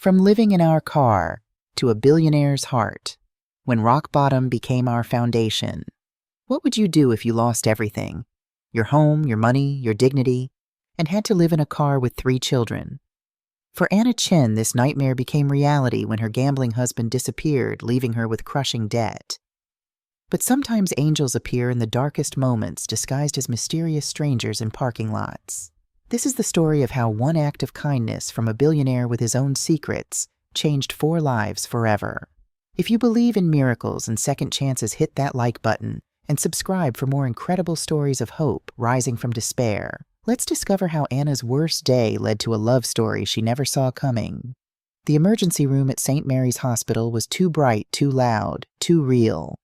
From living in our car to a billionaire's heart, when rock bottom became our foundation. What would you do if you lost everything? Your home, your money, your dignity, and had to live in a car with 3 children? For Anna Chen, this nightmare became reality when her gambling husband disappeared, leaving her with crushing debt. But sometimes angels appear in the darkest moments, disguised as mysterious strangers in parking lots. This is the story of how one act of kindness from a billionaire with his own secrets changed 4 lives forever. If you believe in miracles and second chances, hit that like button and subscribe for more incredible stories of hope rising from despair. Let's discover how Anna's worst day led to a love story she never saw coming. The emergency room at St. Mary's Hospital was too bright, too loud, too real.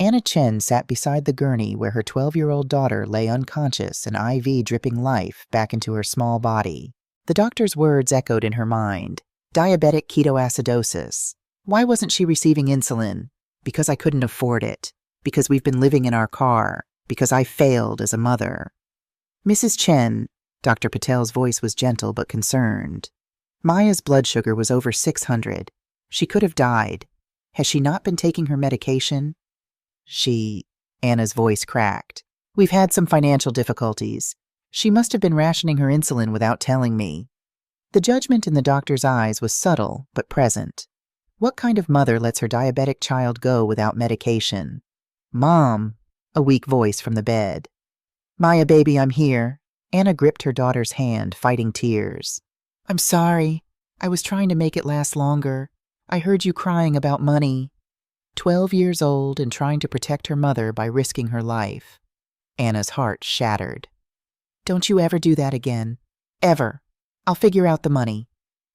Anna Chen sat beside the gurney where her 12-year-old daughter lay unconscious, an IV dripping life back into her small body. The doctor's words echoed in her mind. Diabetic ketoacidosis. Why wasn't she receiving insulin? Because I couldn't afford it. Because we've been living in our car. Because I failed as a mother. Mrs. Chen, Dr. Patel's voice was gentle but concerned. Maya's blood sugar was over 600. She could have died. Has she not been taking her medication? Anna's voice cracked. We've had some financial difficulties. She must have been rationing her insulin without telling me. The judgment in the doctor's eyes was subtle but present. What kind of mother lets her diabetic child go without medication? Mom, a weak voice from the bed. Maya, baby, I'm here. Anna gripped her daughter's hand, fighting tears. I'm sorry. I was trying to make it last longer. I heard you crying about money. 12 years old and trying to protect her mother by risking her life. Anna's heart shattered. Don't you ever do that again. Ever. I'll figure out the money.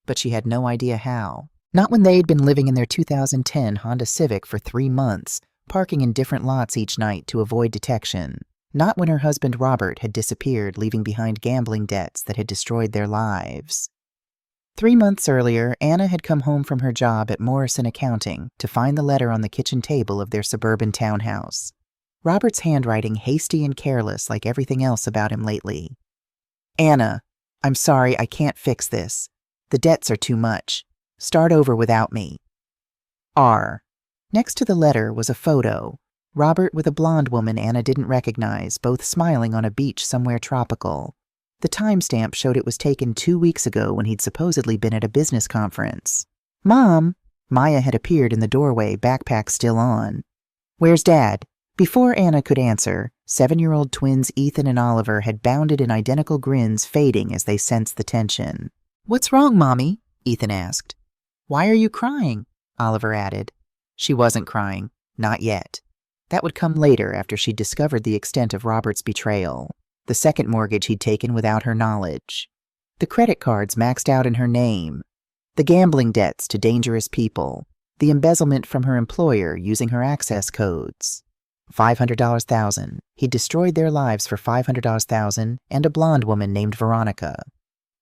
But she had no idea how. Not when they'd been living in their 2010 Honda Civic for 3 months, parking in different lots each night to avoid detection. Not when her husband Robert had disappeared, leaving behind gambling debts that had destroyed their lives. 3 months earlier, Anna had come home from her job at Morrison Accounting to find the letter on the kitchen table of their suburban townhouse. Robert's handwriting hasty and careless like everything else about him lately. Anna, I'm sorry, I can't fix this. The debts are too much. Start over without me. R. Next to the letter was a photo. Robert with a blonde woman Anna didn't recognize, both smiling on a beach somewhere tropical. The timestamp showed it was taken 2 weeks ago when he'd supposedly been at a business conference. Mom! Maya had appeared in the doorway, backpack still on. Where's Dad? Before Anna could answer, 7-year-old twins Ethan and Oliver had bounded in identical grins, fading as they sensed the tension. What's wrong, Mommy? Ethan asked. Why are you crying? Oliver added. She wasn't crying. Not yet. That would come later after she'd discovered the extent of Robert's betrayal. The second mortgage he'd taken without her knowledge. The credit cards maxed out in her name. The gambling debts to dangerous people. The embezzlement from her employer using her access codes. $500,000. He'd destroyed their lives for $500,000 and a blonde woman named Veronica.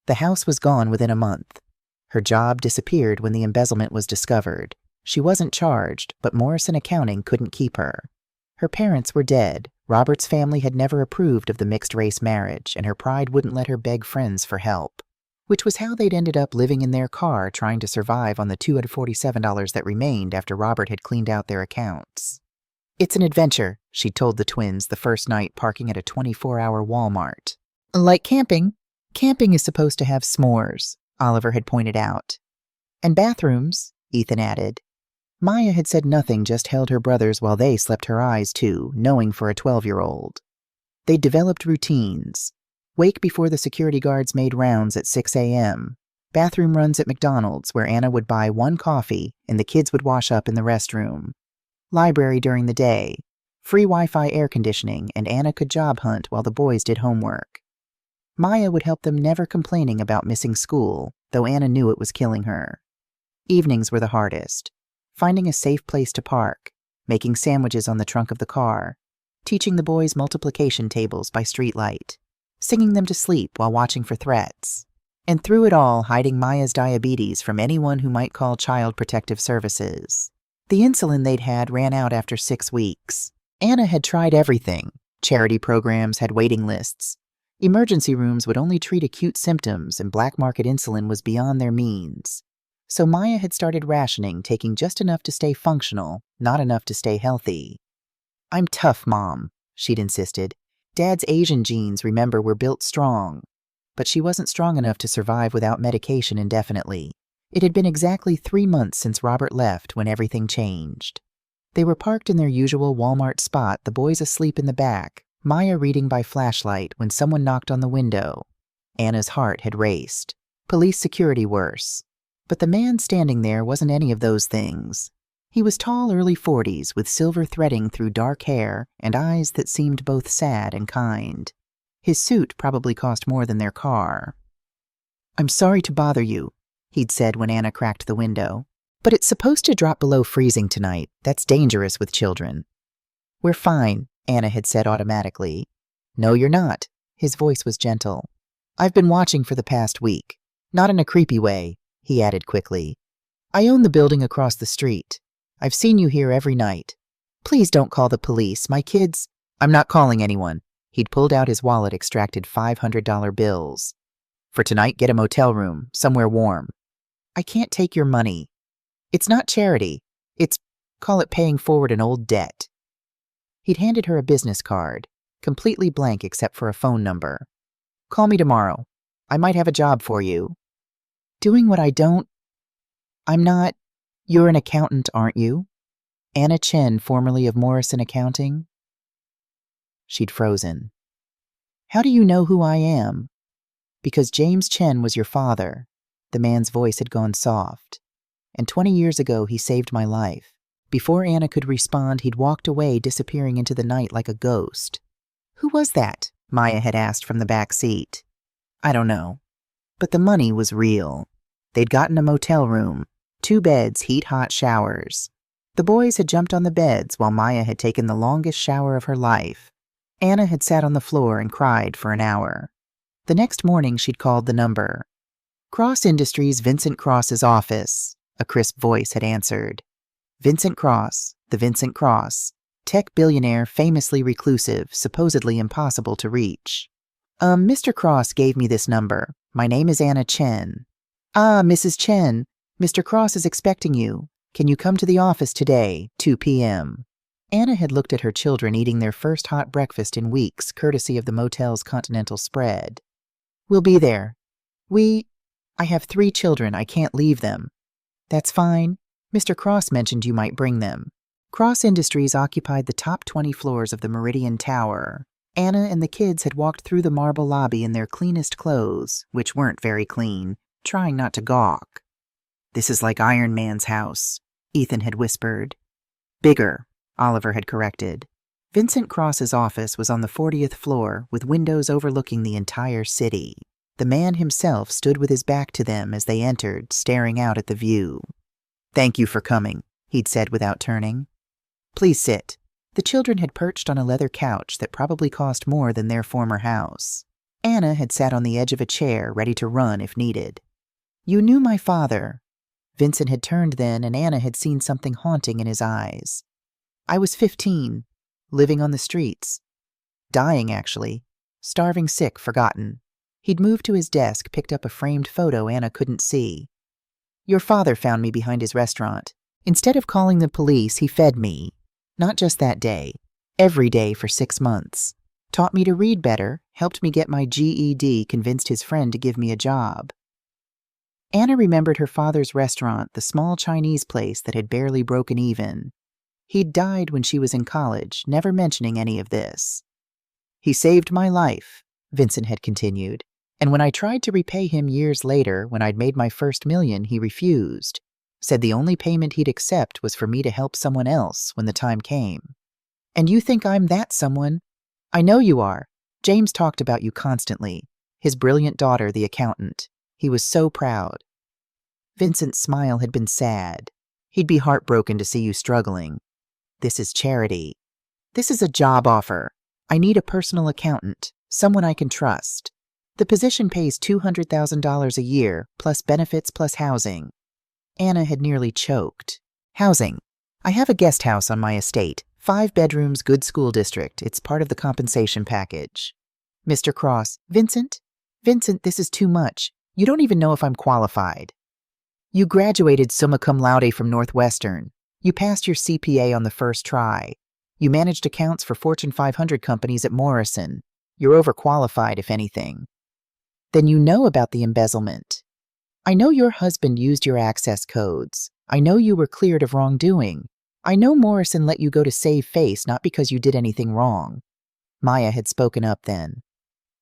The house was gone within a month. Her job disappeared when the embezzlement was discovered. She wasn't charged, but Morrison Accounting couldn't keep her. Her parents were dead. Robert's family had never approved of the mixed-race marriage, and her pride wouldn't let her beg friends for help. Which was how they'd ended up living in their car trying to survive on the $247 that remained after Robert had cleaned out their accounts. It's an adventure, she told the twins the first night parking at a 24-hour Walmart. Like camping. Camping is supposed to have s'mores, Oliver had pointed out. And bathrooms, Ethan added. Maya had said nothing, just held her brothers while they slept her eyes too, knowing for a 12-year-old. They'd developed routines. Wake before the security guards made rounds at 6 a.m. Bathroom runs at McDonald's where Anna would buy 1 coffee and the kids would wash up in the restroom. Library during the day. Free Wi-Fi air conditioning, and Anna could job hunt while the boys did homework. Maya would help them, never complaining about missing school, though Anna knew it was killing her. Evenings were the hardest. Finding a safe place to park, making sandwiches on the trunk of the car, teaching the boys multiplication tables by streetlight, singing them to sleep while watching for threats, and through it all hiding Maya's diabetes from anyone who might call Child Protective Services. The insulin they'd had ran out after 6 weeks. Anna had tried everything. Charity programs had waiting lists. Emergency rooms would only treat acute symptoms, and black market insulin was beyond their means. So Maya had started rationing, taking just enough to stay functional, not enough to stay healthy. "I'm tough, Mom," she'd insisted. "Dad's Asian genes, remember, were built strong." But she wasn't strong enough to survive without medication indefinitely. It had been exactly 3 months since Robert left when everything changed. They were parked in their usual Walmart spot, the boys asleep in the back, Maya reading by flashlight, when someone knocked on the window. Anna's heart had raced. Police security worse. But the man standing there wasn't any of those things. He was tall, early 40s, with silver threading through dark hair and eyes that seemed both sad and kind. His suit probably cost more than their car. "I'm sorry to bother you," he'd said when Anna cracked the window. "But it's supposed to drop below freezing tonight. That's dangerous with children." "We're fine," Anna had said automatically. "No, you're not." His voice was gentle. "I've been watching for the past week. Not in a creepy way," he added quickly. "I own the building across the street. I've seen you here every night. Please don't call the police. My kids—" "I'm not calling anyone." He'd pulled out his wallet, extracted $500 bills. "For tonight, get a motel room, somewhere warm." "I can't take your money. It's not charity. Call it paying forward an old debt." He'd handed her a business card, completely blank except for a phone number. "Call me tomorrow. I might have a job for you." "Doing what I don't—" "I'm not—" "You're an accountant, aren't you? Anna Chen, formerly of Morrison Accounting?" She'd frozen. "How do you know who I am?" "Because James Chen was your father." The man's voice had gone soft. "And 20 years ago, he saved my life." Before Anna could respond, he'd walked away, disappearing into the night like a ghost. "Who was that?" Maya had asked from the back seat. "I don't know. But the money was real. They'd gotten a motel room, 2 beds, heat-hot showers. The boys had jumped on the beds while Maya had taken the longest shower of her life. Anna had sat on the floor and cried for an hour. The next morning, she'd called the number. "Cross Industries, Vincent Cross's office," a crisp voice had answered. "Vincent Cross, the Vincent Cross, tech billionaire, famously reclusive, supposedly impossible to reach. Mr. Cross gave me this number. My name is Anna Chen." "Ah, Mrs. Chen, Mr. Cross is expecting you. Can you come to the office today, 2 p.m.? Anna had looked at her children eating their first hot breakfast in weeks, courtesy of the motel's continental spread. "We'll be there. I have 3 children. I can't leave them." "That's fine. Mr. Cross mentioned you might bring them." Cross Industries occupied the top 20 floors of the Meridian Tower. Anna and the kids had walked through the marble lobby in their cleanest clothes, which weren't very clean, trying not to gawk. "This is like Iron Man's house," Ethan had whispered. "Bigger," Oliver had corrected. Vincent Cross's office was on the 40th floor, with windows overlooking the entire city. The man himself stood with his back to them as they entered, staring out at the view. "Thank you for coming," he'd said without turning. "Please sit." The children had perched on a leather couch that probably cost more than their former house. Anna had sat on the edge of a chair, ready to run if needed. "You knew my father." Vincent had turned then, and Anna had seen something haunting in his eyes. "I was 15, living on the streets. Dying, actually. Starving, sick, forgotten." He'd moved to his desk, picked up a framed photo Anna couldn't see. "Your father found me behind his restaurant. Instead of calling the police, he fed me. Not just that day. Every day for 6 months. Taught me to read better, helped me get my GED, convinced his friend to give me a job." Anna remembered her father's restaurant, the small Chinese place that had barely broken even. He'd died when she was in college, never mentioning any of this. "He saved my life," Vincent had continued, "and when I tried to repay him years later, when I'd made my first million, he refused. Said the only payment he'd accept was for me to help someone else when the time came. And you think I'm that someone? I know you are. James talked about you constantly. His brilliant daughter, the accountant. He was so proud." Vincent's smile had been sad. "He'd be heartbroken to see you struggling. This is charity. This is a job offer. I need a personal accountant, someone I can trust. The position pays $200,000 a year, plus benefits plus housing." Anna had nearly choked. "Housing. I have a guest house on my estate. 5 bedrooms, good school district. It's part of the compensation package." "Mr. Cross, Vincent, this is too much. You don't even know if I'm qualified." You graduated summa cum laude from Northwestern. You passed your CPA on the first try. You managed accounts for Fortune 500 companies at Morrison. You're overqualified, if anything. Then you know about the embezzlement. I know your husband used your access codes. I know you were cleared of wrongdoing. I know Morrison let you go to save face, not because you did anything wrong. Maya had spoken up then.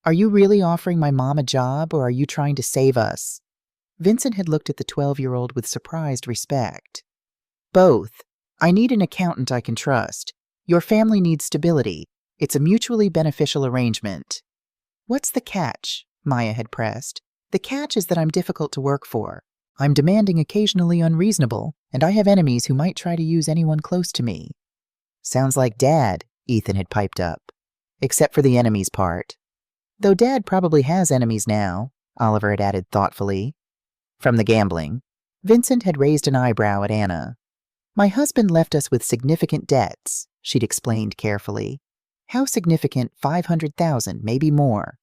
Are you really offering my mom a job, or are you trying to save us? Vincent had looked at the 12-year-old with surprised respect. Both. I need an accountant I can trust. Your family needs stability. It's a mutually beneficial arrangement. What's the catch? Maya had pressed. The catch is that I'm difficult to work for. I'm demanding, occasionally unreasonable, and I have enemies who might try to use anyone close to me. Sounds like Dad, Ethan had piped up. Except for the enemies part. Though Dad probably has enemies now, Oliver had added thoughtfully. From the gambling. Vincent had raised an eyebrow at Anna. My husband left us with significant debts, she'd explained carefully. How significant? 500,000, maybe more.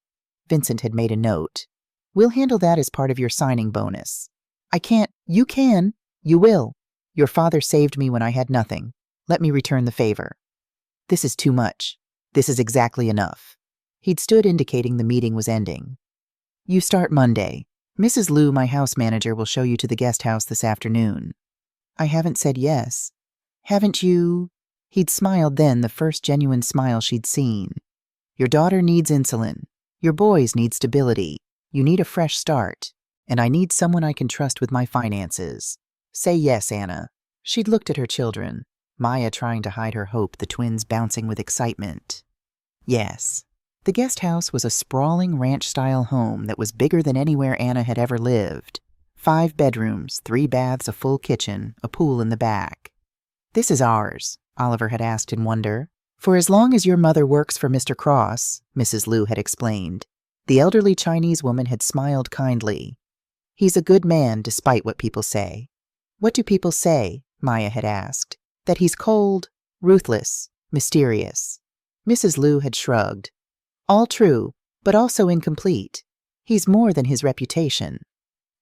Vincent had made a note. We'll handle that as part of your signing bonus. I can't. You can. You will. Your father saved me when I had nothing. Let me return the favor. This is too much. This is exactly enough. He'd stood, indicating the meeting was ending. You start Monday. Mrs. Liu, my house manager, will show you to the guest house this afternoon. I haven't said yes. Haven't you? He'd smiled then, the first genuine smile she'd seen. Your daughter needs insulin. Your boys need stability. You need a fresh start. And I need someone I can trust with my finances. Say yes, Anna. She'd looked at her children, Maya trying to hide her hope, the twins bouncing with excitement. Yes. The guest house was a sprawling ranch-style home that was bigger than anywhere Anna had ever lived. 5 bedrooms, 3 baths, a full kitchen, a pool in the back. This is ours, Oliver had asked in wonder. For as long as your mother works for Mr. Cross, Mrs. Liu had explained. The elderly Chinese woman had smiled kindly. He's a good man, despite what people say. What do people say? Maya had asked. That he's cold, ruthless, mysterious. Mrs. Liu had shrugged. All true, but also incomplete. He's more than his reputation.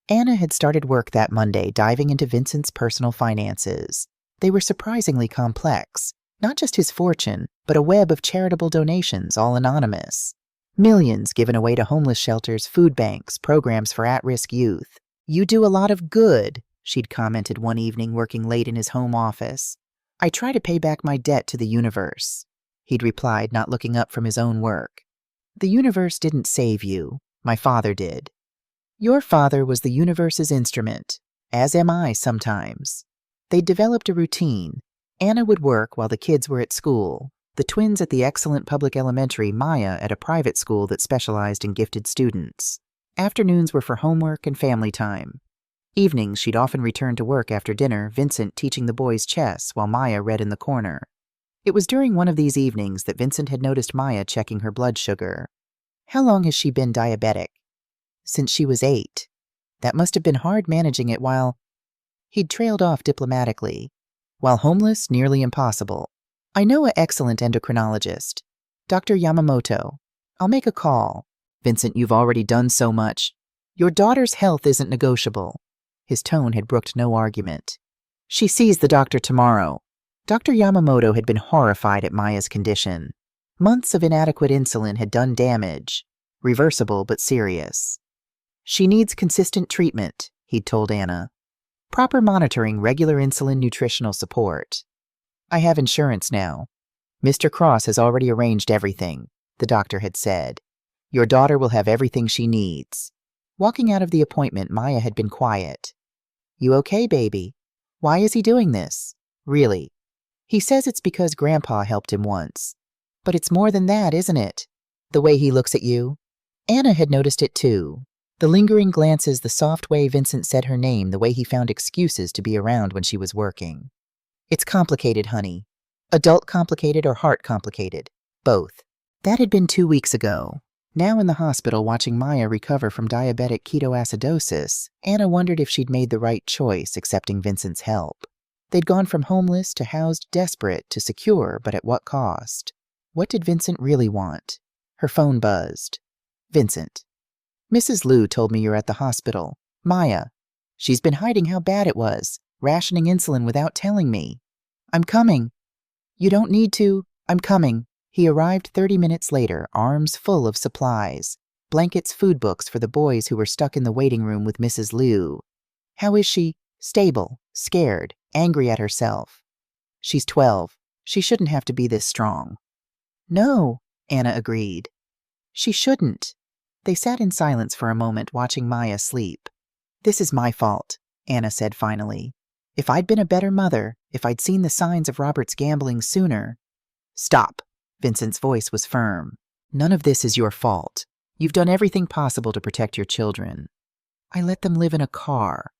Anna had started work that Monday, diving into Vincent's personal finances. They were surprisingly complex. Not just his fortune, but a web of charitable donations, all anonymous. Millions given away to homeless shelters, food banks, programs for at-risk youth. You do a lot of good, she'd commented one evening working late in his home office. I try to pay back my debt to the universe, he'd replied, not looking up from his own work. The universe didn't save you. My father did. Your father was the universe's instrument, as am I sometimes. They'd developed a routine. Anna would work while the kids were at school, the twins at the excellent public elementary, Maya at a private school that specialized in gifted students. Afternoons were for homework and family time. Evenings, she'd often return to work after dinner, Vincent teaching the boys chess while Maya read in the corner. It was during one of these evenings that Vincent had noticed Maya checking her blood sugar. How long has she been diabetic? Since she was 8. That must have been hard managing it while... He'd trailed off diplomatically. While homeless, nearly impossible. I know an excellent endocrinologist. Dr. Yamamoto. I'll make a call. Vincent, you've already done so much. Your daughter's health isn't negotiable. His tone had brooked no argument. She sees the doctor tomorrow. Dr. Yamamoto had been horrified at Maya's condition. Months of inadequate insulin had done damage. Reversible but serious. She needs consistent treatment, he'd told Anna. Proper monitoring, regular insulin nutritional support. I have insurance now. Mr. Cross has already arranged everything, the doctor had said. Your daughter will have everything she needs. Walking out of the appointment, Maya had been quiet. You okay, baby? Why is he doing this? Really? He says it's because Grandpa helped him once. But it's more than that, isn't it? The way he looks at you. Anna had noticed it too. The lingering glances, the soft way Vincent said her name, the way he found excuses to be around when she was working. It's complicated, honey. Adult complicated or heart complicated. Both. That had been 2 weeks ago. Now in the hospital watching Maya recover from diabetic ketoacidosis, Anna wondered if she'd made the right choice accepting Vincent's help. They'd gone from homeless to housed desperate to secure, but at what cost? What did Vincent really want? Her phone buzzed. Vincent. Mrs. Liu told me you're at the hospital. Maya. She's been hiding how bad it was, rationing insulin without telling me. I'm coming. You don't need to. I'm coming. He arrived 30 minutes later, arms full of supplies. Blankets, food books for the boys who were stuck in the waiting room with Mrs. Liu. How is she? Stable, scared, angry at herself. She's 12. She shouldn't have to be this strong. No, Anna agreed. She shouldn't. They sat in silence for a moment, watching Maya sleep. This is my fault, Anna said finally. If I'd been a better mother, if I'd seen the signs of Robert's gambling sooner. Stop. Vincent's voice was firm. None of this is your fault. You've done everything possible to protect your children. I let them live in a car.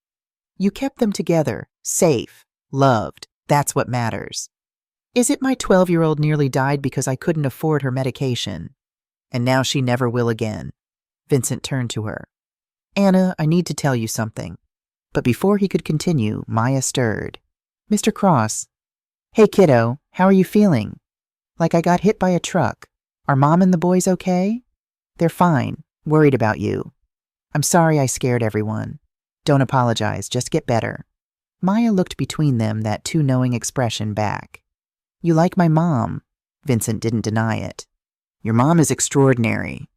You kept them together, safe, loved. That's what matters. Is it my 12-year-old nearly died because I couldn't afford her medication? And now she never will again. Vincent turned to her. Anna, I need to tell you something. But before he could continue, Maya stirred. Mr. Cross. Hey, kiddo, how are you feeling? Like I got hit by a truck. Are Mom and the boys okay? They're fine. Worried about you. I'm sorry I scared everyone. Don't apologize, just get better. Maya looked between them, that too knowing expression back. You like my mom. Vincent didn't deny it. Your mom is extraordinary.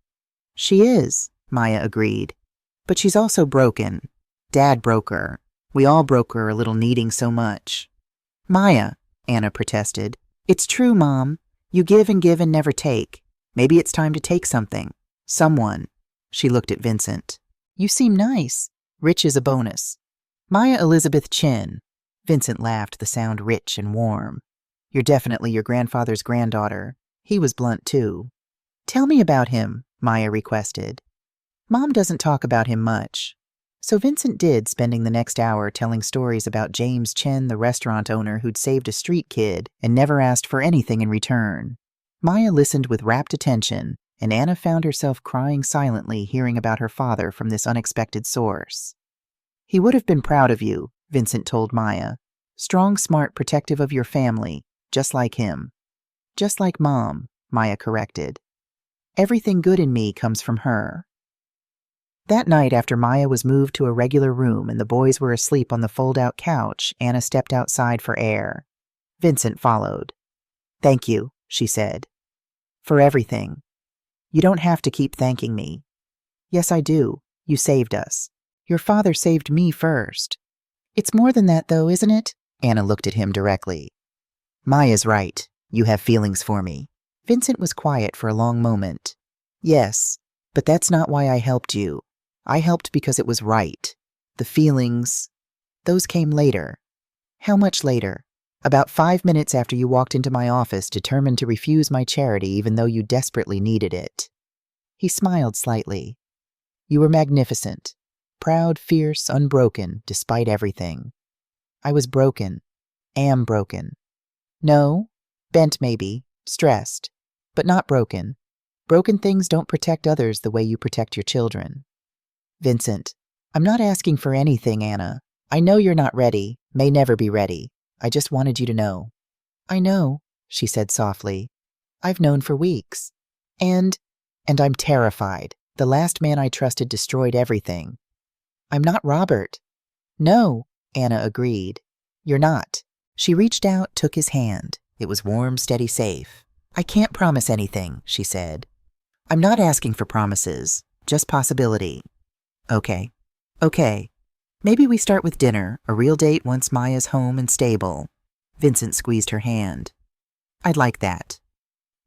She is, Maya agreed. But she's also broken. Dad broke her. We all broke her a little, needing so much. Maya, Anna protested. It's true, Mom. You give and never take. Maybe it's time to take something. Someone. She looked at Vincent. You seem nice. Rich is a bonus. Maya Elizabeth Chin. Vincent laughed, the sound rich and warm. You're definitely your grandfather's granddaughter. He was blunt, too. Tell me about him, Maya requested. Mom doesn't talk about him much. So Vincent did, spending the next hour telling stories about James Chen, the restaurant owner who'd saved a street kid and never asked for anything in return. Maya listened with rapt attention, and Anna found herself crying silently hearing about her father from this unexpected source. He would have been proud of you, Vincent told Maya. Strong, smart, protective of your family, just like him. Just like Mom, Maya corrected. Everything good in me comes from her. That night, after Maya was moved to a regular room and the boys were asleep on the fold-out couch, Anna stepped outside for air. Vincent followed. Thank you, she said. For everything. You don't have to keep thanking me. Yes, I do. You saved us. Your father saved me first. It's more than that, though, isn't it? Anna looked at him directly. Maya's right. You have feelings for me. Vincent was quiet for a long moment. Yes, but that's not why I helped you. I helped because it was right. The feelings, those came later. How much later? About 5 minutes after you walked into my office, determined to refuse my charity even though you desperately needed it. He smiled slightly. You were magnificent. Proud, fierce, unbroken, despite everything. I was broken. Am broken. No, bent maybe, stressed, but not broken. Broken things don't protect others the way you protect your children. Vincent, I'm not asking for anything, Anna. I know you're not ready, may never be ready. I just wanted you to know. I know, she said softly. I've known for weeks. And I'm terrified. The last man I trusted destroyed everything. I'm not Robert. No, Anna agreed. You're not. She reached out, took his hand. It was warm, steady, safe. I can't promise anything, she said. I'm not asking for promises, just possibility. Okay. Maybe we start with dinner, a real date once Maya's home and stable. Vincent squeezed her hand. I'd like that.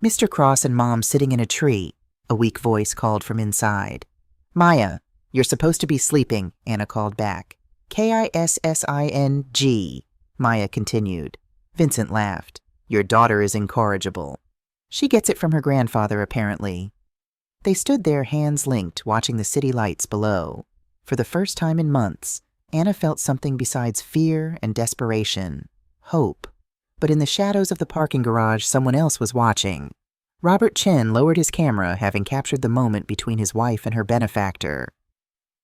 Mr. Cross and Mom sitting in a tree, a weak voice called from inside. Maya, you're supposed to be sleeping, Anna called back. Kissing, Maya continued. Vincent laughed. Your daughter is incorrigible. She gets it from her grandfather, apparently. They stood there, hands linked, watching the city lights below. For the first time in months, Anna felt something besides fear and desperation. Hope. But in the shadows of the parking garage, someone else was watching. Robert Chen lowered his camera, having captured the moment between his wife and her benefactor.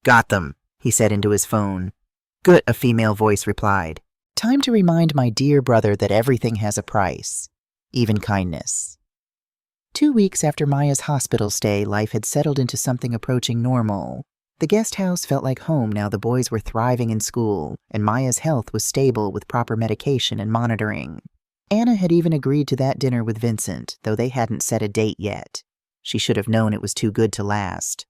Got them, he said into his phone. Good, a female voice replied. Time to remind my dear brother that everything has a price, even kindness. 2 weeks after Maya's hospital stay, life had settled into something approaching normal. The guest house felt like home now the boys were thriving in school, and Maya's health was stable with proper medication and monitoring. Anna had even agreed to that dinner with Vincent, though they hadn't set a date yet. She should have known it was too good to last.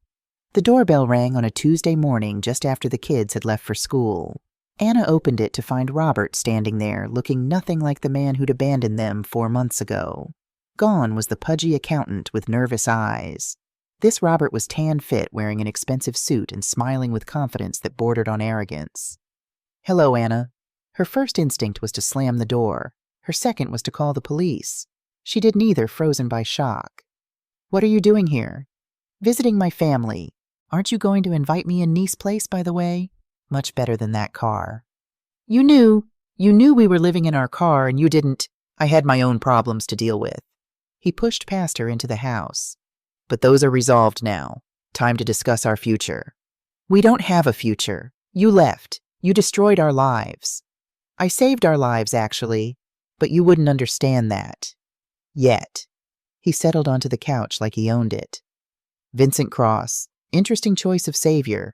The doorbell rang on a Tuesday morning just after the kids had left for school. Anna opened it to find Robert standing there, looking nothing like the man who'd abandoned them 4 months ago. Gone was the pudgy accountant with nervous eyes. This Robert was tan-fit, wearing an expensive suit and smiling with confidence that bordered on arrogance. "Hello, Anna." Her first instinct was to slam the door. Her second was to call the police. She did neither, frozen by shock. "What are you doing here?" "Visiting my family. Aren't you going to invite me in Nice Place, by the way?" "Much better than that car." You knew we were living in our car and you didn't." "I had my own problems to deal with." He pushed past her into the house. "But those are resolved now. Time to discuss our future." "We don't have a future. You left. You destroyed our lives." "I saved our lives, actually. But you wouldn't understand that. Yet." He settled onto the couch like he owned it. "Vincent Cross. Interesting choice of savior.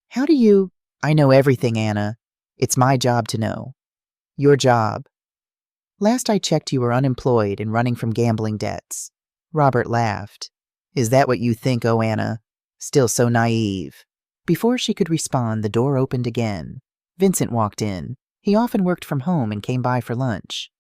How do you—" "I know everything, Anna. It's my job to know." "Your job." "Last I checked, you were unemployed and running from gambling debts." Robert laughed. "Is that what you think, oh Anna? Still so naive." Before she could respond, the door opened again. Vincent walked in. He often worked from home and came by for lunch.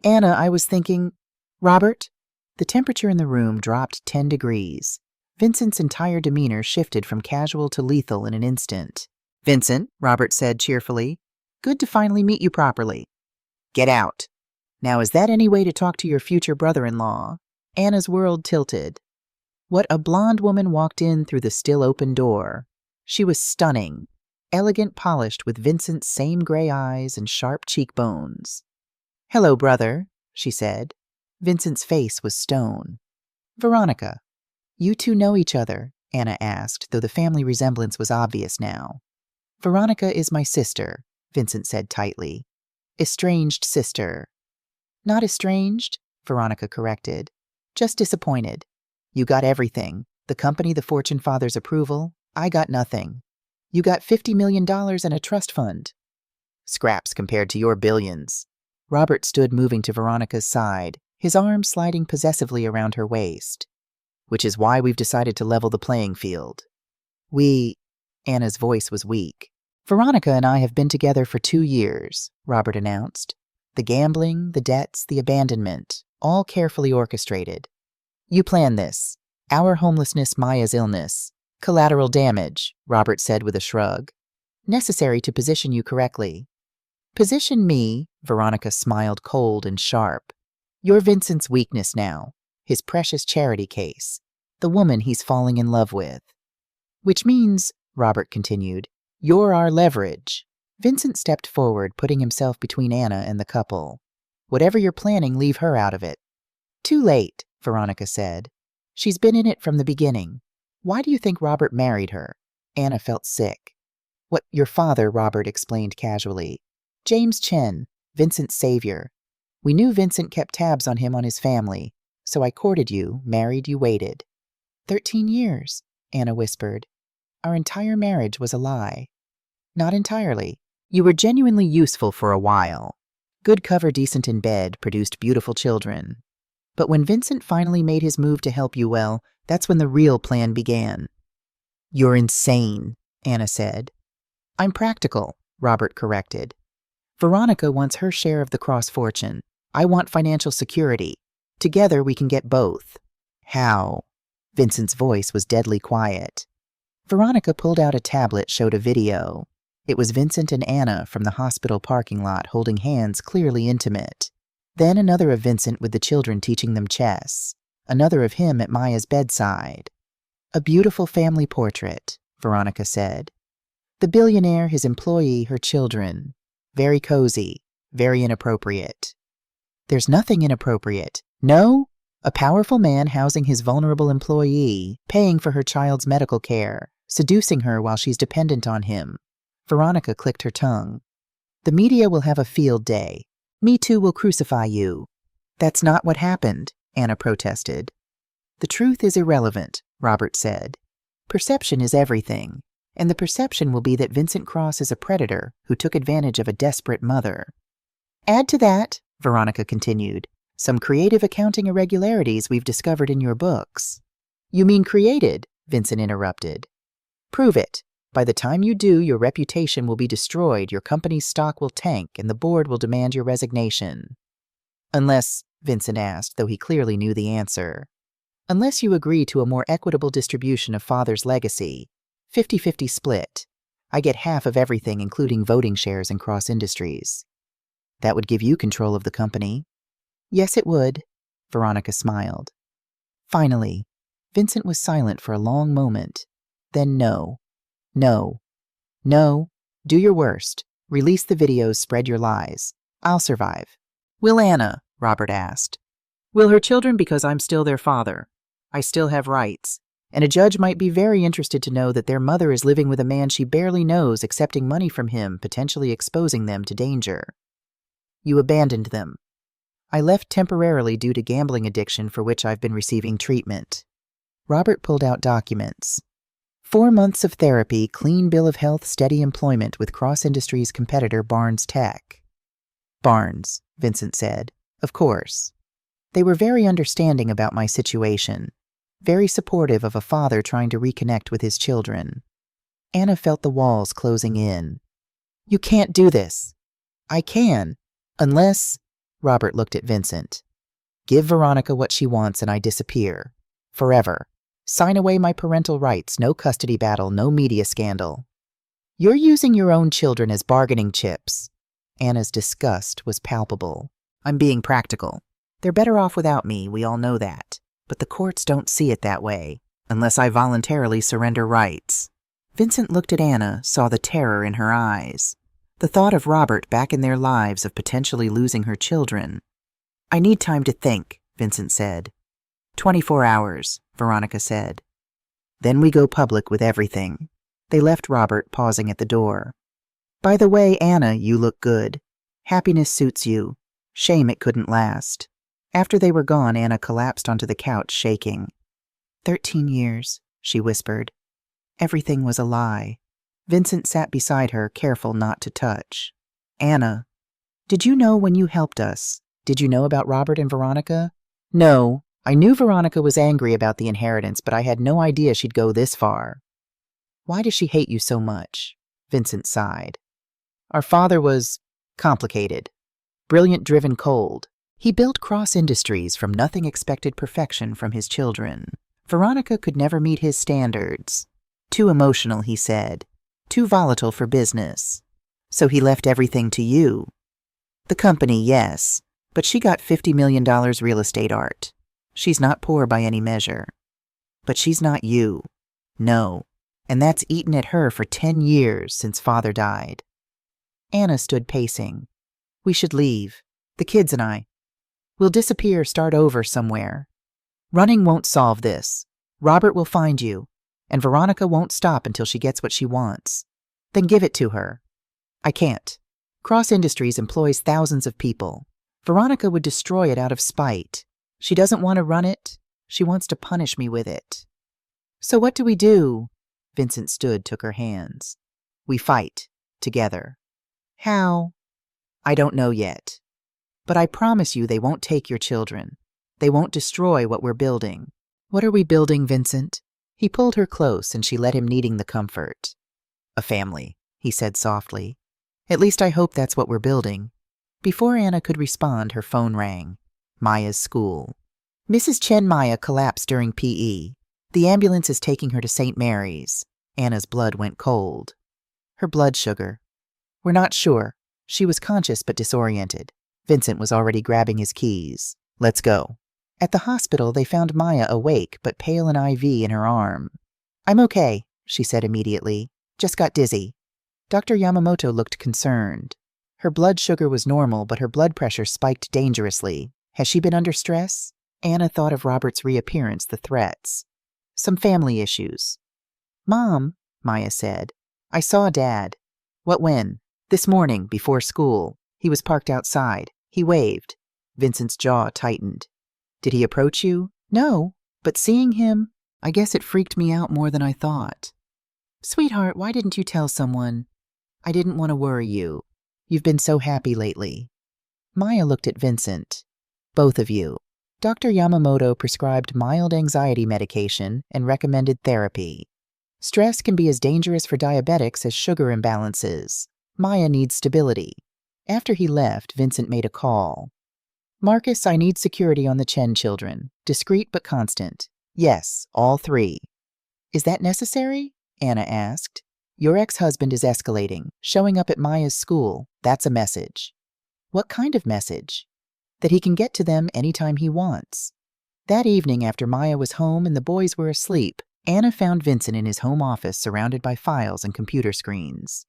"Anna, I was thinking—" "Robert?" The temperature in the room dropped 10 degrees. Vincent's entire demeanor shifted from casual to lethal in an instant. "Vincent," Robert said cheerfully, "good to finally meet you properly." "Get out." "Now, is that any way to talk to your future brother-in-law?" Anna's world tilted. What a blonde woman walked in through the still open door. She was stunning, elegant, polished, with Vincent's same gray eyes and sharp cheekbones. "Hello, brother," she said. Vincent's face was stone. "Veronica." "You two know each other?" Anna asked, though the family resemblance was obvious now. "Veronica is my sister," Vincent said tightly. "Estranged sister." "Not estranged," Veronica corrected. "Just disappointed. You got everything. The company, the Fortune father's approval. I got nothing. You got $50 million and a trust fund." "Scraps compared to your billions." Robert stood moving to Veronica's side, his arm sliding possessively around her waist. "Which is why we've decided to level the playing field." Anna's voice was weak. "Veronica and I have been together for 2 years, Robert announced. The gambling, the debts, the abandonment, all carefully orchestrated. You planned this. Our homelessness, Maya's illness. Collateral damage, Robert said with a shrug. Necessary to position you correctly." "Position me," Veronica smiled cold and sharp. "You're Vincent's weakness now. His precious charity case. The woman he's falling in love with." "Which means," Robert continued, "you're our leverage." Vincent stepped forward, putting himself between Anna and the couple. "Whatever you're planning, leave her out of it." "Too late," Veronica said. "She's been in it from the beginning. Why do you think Robert married her?" Anna felt sick. "What, your father," Robert explained casually. "James Chen, Vincent's savior. We knew Vincent kept tabs on him on his family, so I courted you, married, you waited." 13 years, Anna whispered. "Our entire marriage was a lie." "Not entirely. You were genuinely useful for a while. Good cover, decent in bed, produced beautiful children. But when Vincent finally made his move to help you, well, that's when the real plan began." "You're insane," Anna said. "I'm practical," Robert corrected. "Veronica wants her share of the Cross fortune. I want financial security. Together we can get both." "How?" Vincent's voice was deadly quiet. Veronica pulled out a tablet, showed a video. It was Vincent and Anna from the hospital parking lot holding hands, clearly intimate. Then another of Vincent with the children teaching them chess. Another of him at Maya's bedside. "A beautiful family portrait," Veronica said. "The billionaire, his employee, her children. Very cozy, very inappropriate." "There's nothing inappropriate." "No? A powerful man housing his vulnerable employee, paying for her child's medical care, seducing her while she's dependent on him." Veronica clicked her tongue. "The media will have a field day. Me Too will crucify you." "That's not what happened," Anna protested. "The truth is irrelevant," Robert said. "Perception is everything. and the perception will be that Vincent Cross is a predator who took advantage of a desperate mother. Add to that, Veronica continued, some creative accounting irregularities we've discovered in your books. You mean created? Vincent interrupted. Prove it. By the time you do, your reputation will be destroyed, your company's stock will tank, and the board will demand your resignation. Unless, Vincent asked, though he clearly knew the answer. Unless you agree to a more equitable distribution of Father's legacy, 50-50 split. I get half of everything, including voting shares in Cross Industries. That would give you control of the company. Yes, it would, Veronica smiled. Finally, Vincent was silent for a long moment. Then no. No. No. Do your worst. Release the videos, spread your lies. I'll survive. Will Anna? Robert asked. Will her children, because I'm still their father. I still have rights. And a judge might be very interested to know that their mother is living with a man she barely knows, accepting money from him, potentially exposing them to danger. You abandoned them. I left temporarily due to gambling addiction for which I've been receiving treatment. Robert pulled out documents. 4 months of therapy, clean bill of health, steady employment with Cross Industries competitor Barnes Tech. Barnes, Vincent said. Of course. They were very understanding about my situation, very supportive of a father trying to reconnect with his children. Anna felt the walls closing in. You can't do this. I can, unless... Robert looked at Vincent. Give Veronica what she wants and I disappear. Forever. Sign away my parental rights, no custody battle, no media scandal. You're using your own children as bargaining chips. Anna's disgust was palpable. I'm being practical. They're better off without me, we all know that. But the courts don't see it that way, unless I voluntarily surrender rights. Vincent looked at Anna, saw the terror in her eyes. The thought of Robert back in their lives, of potentially losing her children. I need time to think, Vincent said. 24 hours, Veronica said. Then we go public with everything. They left Robert pausing at the door. By the way, Anna, you look good. Happiness suits you. Shame it couldn't last. After they were gone, Anna collapsed onto the couch, shaking. 13 years, she whispered. Everything was a lie. Vincent sat beside her, careful not to touch. Anna, did you know when you helped us? Did you know about Robert and Veronica? No. I knew Veronica was angry about the inheritance, but I had no idea she'd go this far. Why does she hate you so much? Vincent sighed. Our father was complicated. Brilliant, driven, cold. He built Cross Industries from nothing, expected perfection from his children. Veronica could never meet his standards. Too emotional, he said. Too volatile for business. So he left everything to you. The company, yes, but she got $50 million real estate art. She's not poor by any measure. But she's not you. No. And that's eaten at her for 10 years since Father died. Anna stood pacing. We should leave. The kids and I. We'll disappear, start over somewhere. Running won't solve this. Robert will find you. And Veronica won't stop until she gets what she wants. Then give it to her. I can't. Cross Industries employs thousands of people. Veronica would destroy it out of spite. She doesn't want to run it. She wants to punish me with it. So what do we do? Vincent stood, took her hands. We fight. Together. How? I don't know yet. But I promise you they won't take your children. They won't destroy what we're building. What are we building, Vincent? He pulled her close and she let him, needing the comfort. A family, he said softly. At least I hope that's what we're building. Before Anna could respond, her phone rang. Maya's school. Mrs. Chen Maya collapsed during PE. The ambulance is taking her to St. Mary's. Anna's blood went cold. Her blood sugar. We're not sure. She was conscious but disoriented. Vincent was already grabbing his keys. Let's go. At the hospital, they found Maya awake but pale, an IV in her arm. I'm okay, she said immediately. Just got dizzy. Dr. Yamamoto looked concerned. Her blood sugar was normal, but her blood pressure spiked dangerously. Has she been under stress? Anna thought of Robert's reappearance, the threats. Some family issues. Mom, Maya said. I saw Dad. What when? This morning, before school. He was parked outside. He waved. Vincent's jaw tightened. Did he approach you? No, but seeing him, I guess it freaked me out more than I thought. Sweetheart, why didn't you tell someone? I didn't want to worry you. You've been so happy lately. Maya looked at Vincent. Both of you. Dr. Yamamoto prescribed mild anxiety medication and recommended therapy. Stress can be as dangerous for diabetics as sugar imbalances. Maya needs stability. After he left, Vincent made a call. Marcus, I need security on the Chen children. Discreet but constant. Yes, all 3. Is that necessary? Anna asked. Your ex-husband is escalating, showing up at Maya's school. That's a message. What kind of message? That he can get to them anytime he wants. That evening, after Maya was home and the boys were asleep, Anna found Vincent in his home office surrounded by files and computer screens.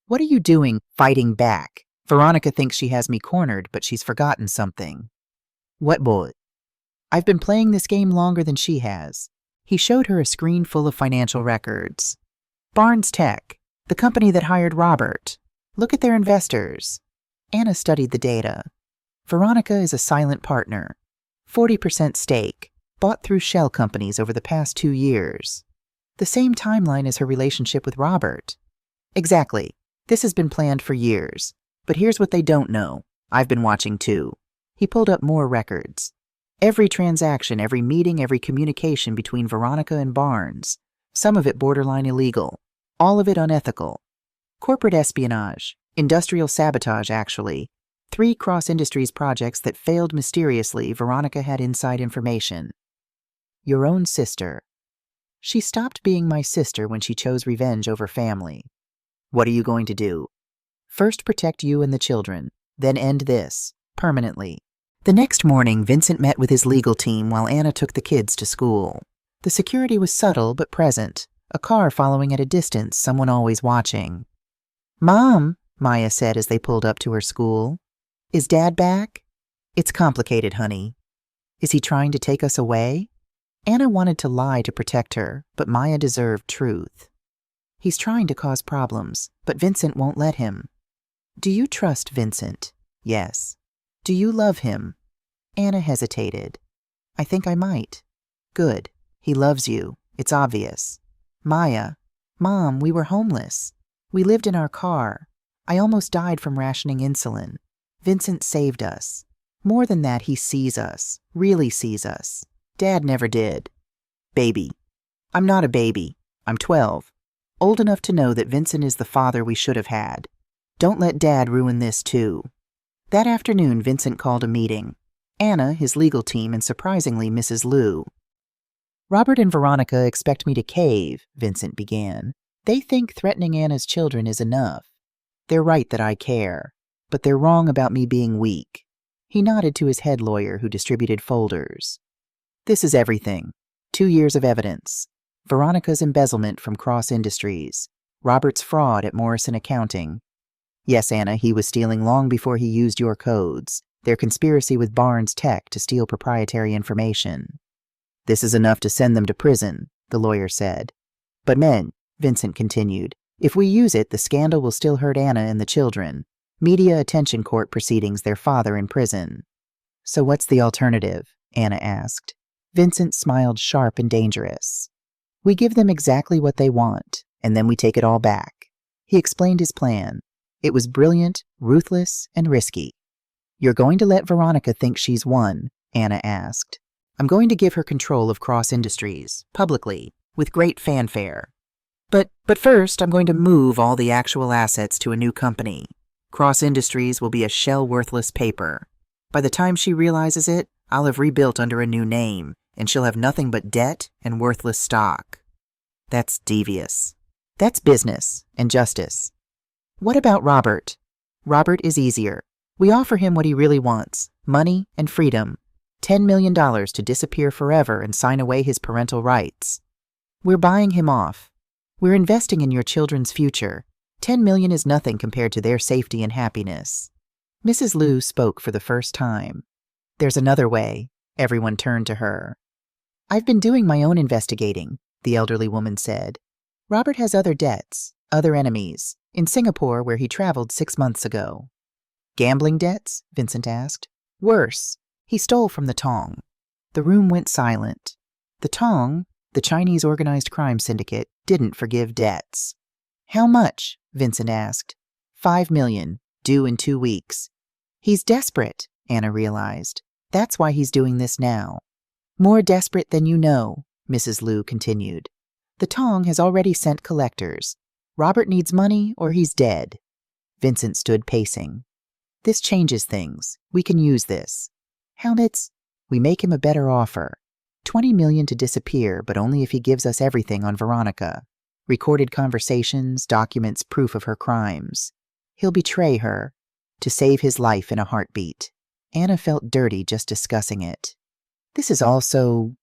What are you doing, fighting back? Veronica thinks she has me cornered, but she's forgotten something. What boy? I've been playing this game longer than she has. He showed her a screen full of financial records. Barnes Tech, the company that hired Robert. Look at their investors. Anna studied the data. Veronica is a silent partner. 40% stake, bought through shell companies over the past 2 years. The same timeline as her relationship with Robert. Exactly. This has been planned for years. But here's what they don't know. I've been watching too. He pulled up more records. Every transaction, every meeting, every communication between Veronica and Barnes. Some of it borderline illegal. All of it unethical. Corporate espionage. Industrial sabotage, actually. 3 cross-industries projects that failed mysteriously. Veronica had inside information. Your own sister. She stopped being my sister when she chose revenge over family. What are you going to do? First protect you and the children, then end this, permanently. The next morning, Vincent met with his legal team while Anna took the kids to school. The security was subtle but present, a car following at a distance, someone always watching. Mom, Maya said as they pulled up to her school. Is Dad back? It's complicated, honey. Is he trying to take us away? Anna wanted to lie to protect her, but Maya deserved truth. He's trying to cause problems, but Vincent won't let him. Do you trust Vincent? Yes. Do you love him? Anna hesitated. I think I might. Good. He loves you. It's obvious. Maya. Mom, we were homeless. We lived in our car. I almost died from rationing insulin. Vincent saved us. More than that, he sees us. Really sees us. Dad never did. Baby. I'm not a baby. I'm 12. Old enough to know that Vincent is the father we should have had. Don't let Dad ruin this, too. That afternoon, Vincent called a meeting. Anna, his legal team, and surprisingly, Mrs. Liu. Robert and Veronica expect me to cave, Vincent began. They think threatening Anna's children is enough. They're right that I care, but they're wrong about me being weak. He nodded to his head lawyer who distributed folders. This is everything. 2 years of evidence. Veronica's embezzlement from Cross Industries. Robert's fraud at Morrison Accounting. Yes, Anna, he was stealing long before he used your codes. Their conspiracy with Barnes Tech to steal proprietary information. This is enough to send them to prison, the lawyer said. But men, Vincent continued, if we use it, the scandal will still hurt Anna and the children. Media attention court proceedings, their father in prison. So what's the alternative? Anna asked. Vincent smiled sharp and dangerous. We give them exactly what they want, and then we take it all back. He explained his plan. It was brilliant, ruthless, and risky. You're going to let Veronica think she's won? Anna asked. I'm going to give her control of Cross Industries, publicly, with great fanfare. But first, I'm going to move all the actual assets to a new company. Cross Industries will be a shell-worthless paper. By the time she realizes it, I'll have rebuilt under a new name, and she'll have nothing but debt and worthless stock. That's devious. That's business and justice. What about Robert? Robert is easier. We offer him what he really wants, money and freedom. $10 million to disappear forever and sign away his parental rights. We're buying him off. We're investing in your children's future. $10 million is nothing compared to their safety and happiness. Mrs. Liu spoke for the first time. There's another way. Everyone turned to her. I've been doing my own investigating, the elderly woman said. Robert has other debts, other enemies, in Singapore where he traveled 6 months ago. Gambling debts? Vincent asked. Worse. He stole from the Tong. The room went silent. The Tong? The Chinese organized crime syndicate didn't forgive debts. How much? Vincent asked. 5 million, due in 2 weeks. He's desperate, Anna realized. That's why he's doing this now. More desperate than you know, Mrs. Liu continued. The Tong has already sent collectors. Robert needs money or he's dead. Vincent stood pacing. This changes things. We can use this. How we make him a better offer. 20 million to disappear, but only if he gives us everything on Veronica. Recorded conversations, documents, proof of her crimes. He'll betray her to save his life in a heartbeat. Anna felt dirty just discussing it. This is all so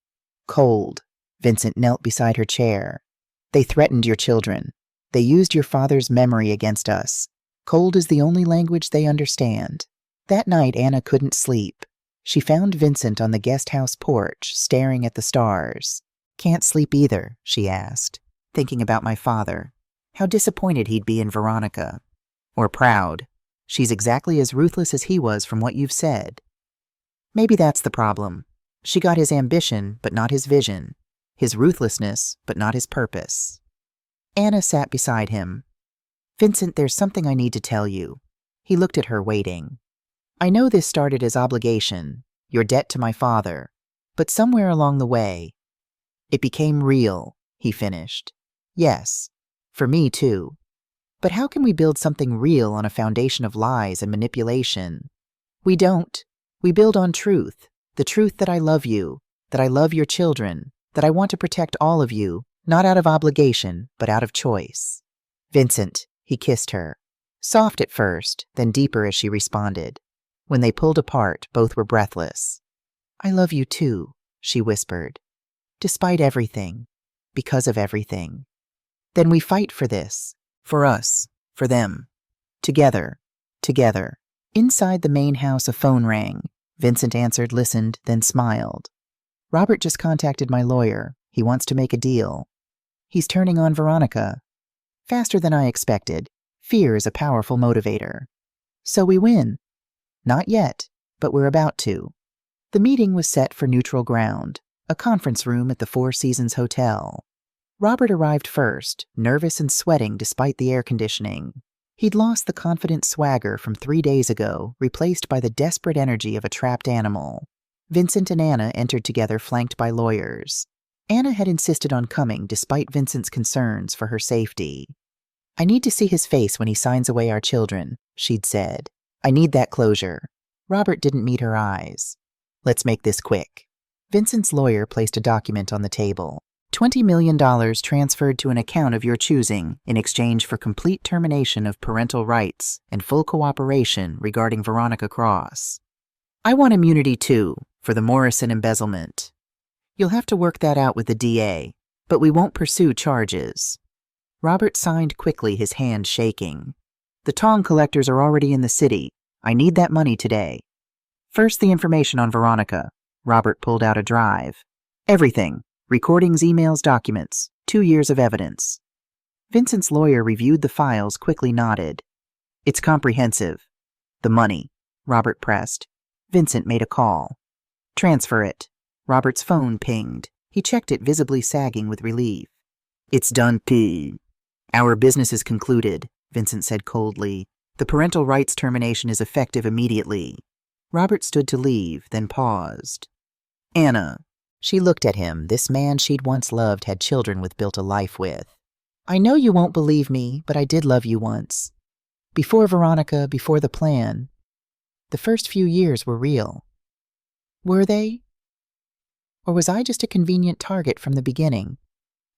cold. Vincent knelt beside her chair. They threatened your children. They used your father's memory against us. Cold is the only language they understand. That night, Anna couldn't sleep. She found Vincent on the guest house porch, staring at the stars. Can't sleep either, she asked, thinking about my father. How disappointed he'd be in Veronica. Or proud. She's exactly as ruthless as he was from what you've said. Maybe that's the problem. She got his ambition, but not his vision. His ruthlessness, but not his purpose. Anna sat beside him. Vincent, there's something I need to tell you. He looked at her, waiting. I know this started as obligation, your debt to my father, but somewhere along the way, it became real, he finished. Yes, for me too. But how can we build something real on a foundation of lies and manipulation? We don't. We build on truth, the truth that I love you, that I love your children, that I want to protect all of you, not out of obligation, but out of choice. Vincent, he kissed her. Soft at first, then deeper as she responded. When they pulled apart, both were breathless. I love you too, she whispered. Despite everything, because of everything. Then we fight for this, for us, for them. Together, together. Inside the main house, a phone rang. Vincent answered, listened, then smiled. Robert just contacted my lawyer. He wants to make a deal. He's turning on Veronica. Faster than I expected. Fear is a powerful motivator. So we win. Not yet, but we're about to. The meeting was set for neutral ground, a conference room at the Four Seasons Hotel. Robert arrived first, nervous and sweating despite the air conditioning. He'd lost the confident swagger from 3 days ago, replaced by the desperate energy of a trapped animal. Vincent and Anna entered together, flanked by lawyers. Anna had insisted on coming despite Vincent's concerns for her safety. I need to see his face when he signs away our children, she'd said. I need that closure. Robert didn't meet her eyes. Let's make this quick. Vincent's lawyer placed a document on the table. $20 million transferred to an account of your choosing in exchange for complete termination of parental rights and full cooperation regarding Veronica Cross. I want immunity too, for the Morrison embezzlement. You'll have to work that out with the DA, but we won't pursue charges. Robert signed quickly, his hand shaking. The Tong collectors are already in the city. I need that money today. First, the information on Veronica. Robert pulled out a drive. Everything. Recordings, emails, documents. 2 years of evidence. Vincent's lawyer reviewed the files, quickly nodded. It's comprehensive. The money. Robert pressed. Vincent made a call. Transfer it. Robert's phone pinged. He checked it, visibly sagging with relief. It's done, P. Our business is concluded, Vincent said coldly. The parental rights termination is effective immediately. Robert stood to leave, then paused. Anna. She looked at him. This man she'd once loved had children with, built a life with. I know you won't believe me, but I did love you once. Before Veronica, before the plan. The first few years were real. Were they? Or was I just a convenient target from the beginning?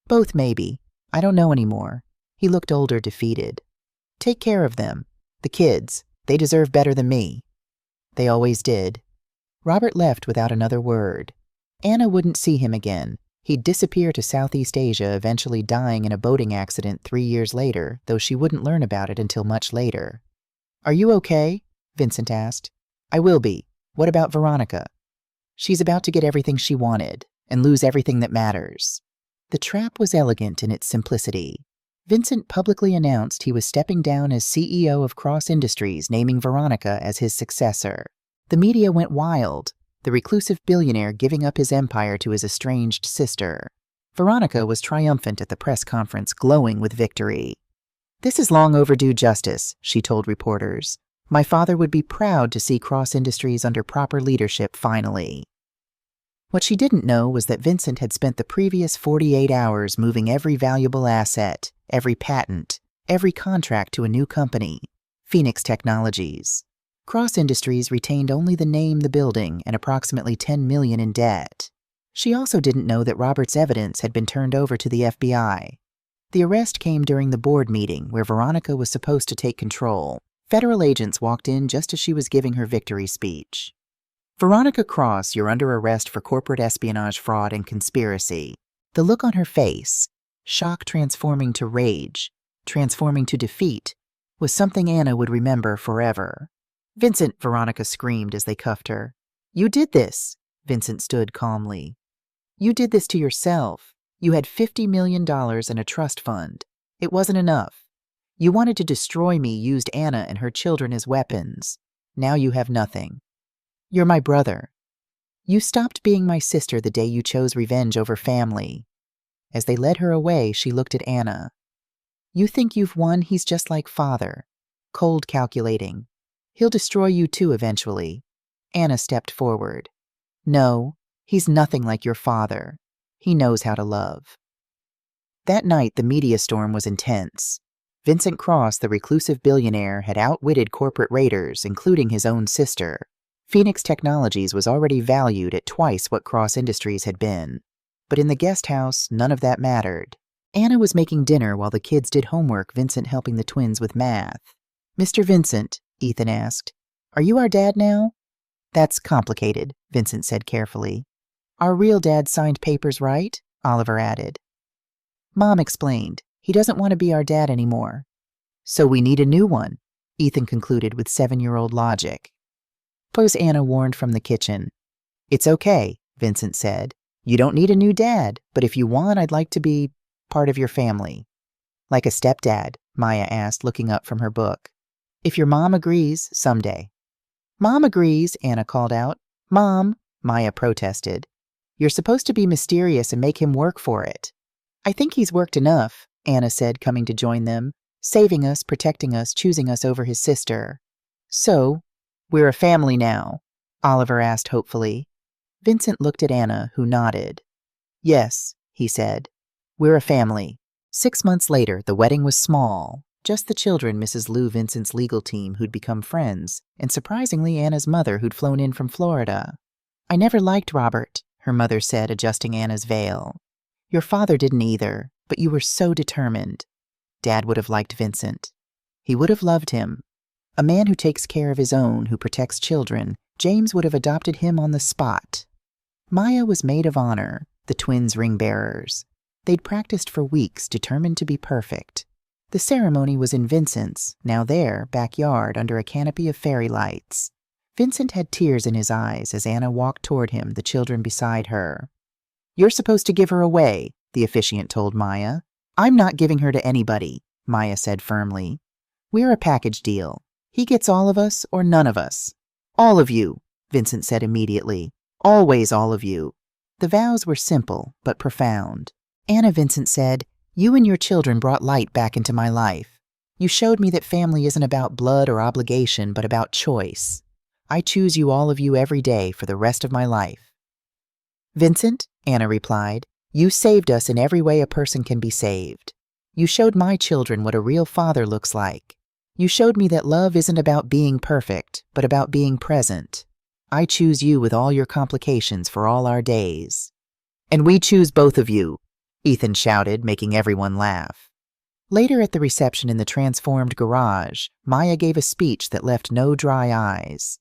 Both, maybe. I don't know anymore. He looked older, defeated. Take care of them. The kids. They deserve better than me. They always did. Robert left without another word. Anna wouldn't see him again. He'd disappear to Southeast Asia, eventually dying in a boating accident 3 years later, though she wouldn't learn about it until much later. Are you okay? Vincent asked. I will be. What about Veronica? She's about to get everything she wanted, and lose everything that matters. The trap was elegant in its simplicity. Vincent publicly announced he was stepping down as CEO of Cross Industries, naming Veronica as his successor. The media went wild, the reclusive billionaire giving up his empire to his estranged sister. Veronica was triumphant at the press conference, glowing with victory. "This is long overdue justice," she told reporters. "My father would be proud to see Cross Industries under proper leadership finally." What she didn't know was that Vincent had spent the previous 48 hours moving every valuable asset, every patent, every contract to a new company, Phoenix Technologies. Cross Industries retained only the name, the building, and approximately $10 million in debt. She also didn't know that Robert's evidence had been turned over to the FBI. The arrest came during the board meeting where Veronica was supposed to take control. Federal agents walked in just as she was giving her victory speech. "Veronica Cross, you're under arrest for corporate espionage, fraud, and conspiracy." The look on her face, shock transforming to rage, transforming to defeat, was something Anna would remember forever. "Vincent," Veronica screamed as they cuffed her. "You did this." Vincent stood calmly. "You did this to yourself. You had $50 million in a trust fund. It wasn't enough. You wanted to destroy me, used Anna and her children as weapons. Now you have nothing. You're my brother. You stopped being my sister the day you chose revenge over family." As they led her away, she looked at Anna. "You think you've won? He's just like father. Cold calculating. He'll destroy you too eventually." Anna stepped forward. "No, he's nothing like your father. He knows how to love." That night, the media storm was intense. Vincent Cross, the reclusive billionaire, had outwitted corporate raiders, including his own sister. Phoenix Technologies was already valued at twice what Cross Industries had been. But in the guest house, none of that mattered. Anna was making dinner while the kids did homework, Vincent helping the twins with math. "Mr. Vincent," Ethan asked, "are you our dad now?" "That's complicated," Vincent said carefully. "Our real dad signed papers, right?" Oliver added. Mom explained, "He doesn't want to be our dad anymore." "So we need a new one," Ethan concluded with 7-year-old logic. Plus, Anna warned from the kitchen. "It's okay," Vincent said. "You don't need a new dad, but if you want, I'd like to be part of your family." "Like a stepdad?" Maya asked, looking up from her book. "If your mom agrees, someday." "Mom agrees," Anna called out. "Mom," Maya protested. "You're supposed to be mysterious and make him work for it." "I think he's worked enough," Anna said, coming to join them, "saving us, protecting us, choosing us over his sister." "So, we're a family now?" Oliver asked hopefully. Vincent looked at Anna, who nodded. "Yes," he said. "We're a family." 6 months later, the wedding was small. Just the children, Mrs. Lou Vincent's legal team, who'd become friends, and surprisingly Anna's mother, who'd flown in from Florida. "I never liked Robert," her mother said, adjusting Anna's veil. "Your father didn't either, but you were so determined." Dad would have liked Vincent. He would have loved him. A man who takes care of his own, who protects children, James would have adopted him on the spot. Maya was maid of honor, the twins' ring bearers. They'd practiced for weeks, determined to be perfect. The ceremony was in Vincent's, now their, backyard under a canopy of fairy lights. Vincent had tears in his eyes as Anna walked toward him, the children beside her. "You're supposed to give her away," the officiant told Maya. "I'm not giving her to anybody," Maya said firmly. "We're a package deal. He gets all of us or none of us." "All of you," Vincent said immediately. "Always all of you." The vows were simple but profound. Anna, Vincent said, "You and your children brought light back into my life. You showed me that family isn't about blood or obligation, but about choice. I choose you, all of you, every day for the rest of my life." "Vincent," Anna replied, "you saved us in every way a person can be saved. You showed my children what a real father looks like. You showed me that love isn't about being perfect, but about being present. I choose you with all your complications for all our days." "And we choose both of you," Ethan shouted, making everyone laugh. Later at the reception in the transformed garage, Maya gave a speech that left no dry eyes.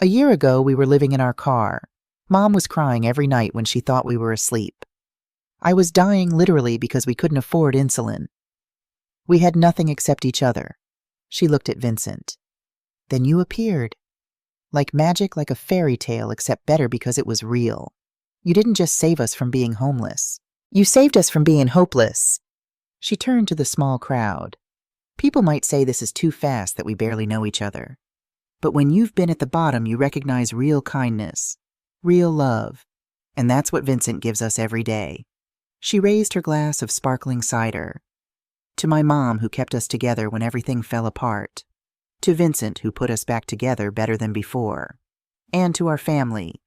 "A year ago, we were living in our car. Mom was crying every night when she thought we were asleep. I was dying literally because we couldn't afford insulin. We had nothing except each other." She looked at Vincent. "Then you appeared. Like magic, like a fairy tale, except better because it was real. You didn't just save us from being homeless. You saved us from being hopeless." She turned to the small crowd. "People might say this is too fast, that we barely know each other. But when you've been at the bottom, you recognize real kindness, real love, and that's what Vincent gives us every day. She raised her glass of sparkling cider. To my mom, who kept us together when everything fell apart. To Vincent, who put us back together better than before. And to our family.